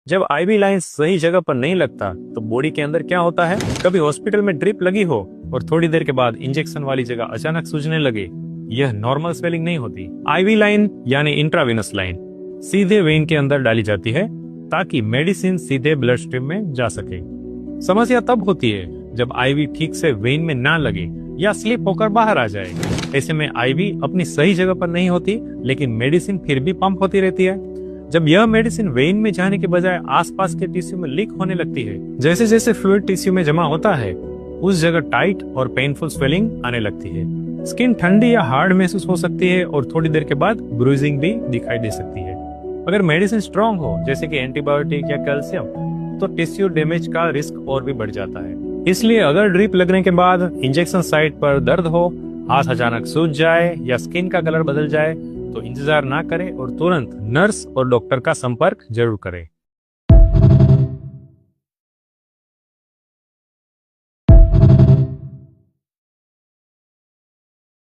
जब IV line सही जगह पर नहीं लगता तो बॉडी के अंदर क्या होता है, कभी हॉस्पिटल में ड्रिप लगी हो और थोड़ी देर के बाद इंजेक्शन वाली जगह अचानक सूजने लगे, यह नॉर्मल स्वेलिंग नहीं होती। आईवी लाइन यानी इंट्रावेनस लाइन सीधे वेन के अंदर डाली जाती है ताकि मेडिसिन सीधे ब्लड स्ट्रीम में जा सके। समस्या तब होती है जब आईवी ठीक से वेन में ना लगे या स्लिप होकर बाहर आ जाए। ऐसे में आईवी अपनी सही जगह पर नहीं होती, लेकिन मेडिसिन फिर भी पंप होती रहती है। जब यह मेडिसिन वेन में जाने के बजाय आसपास के टिश्यू में लीक होने लगती है, जैसे जैसे फ्लूइड टिश्यू में जमा होता है, उस जगह टाइट और पेनफुल स्वेलिंग आने लगती है। स्किन ठंडी या हार्ड महसूस हो सकती है और थोड़ी देर के बाद ब्रूजिंग भी दिखाई दे सकती है। अगर मेडिसिन स्ट्रॉन्ग हो, जैसे कि एंटीबायोटिक या कैल्शियम, तो टिश्यू डैमेज का रिस्क और भी बढ़ जाता है। इसलिए अगर ड्रिप लगने के बाद इंजेक्शन साइट पर दर्द हो, हाथ अचानक सूज जाए या स्किन का कलर बदल जाए, तो इंतजार ना करें और तुरंत नर्स और डॉक्टर का संपर्क जरूर करें।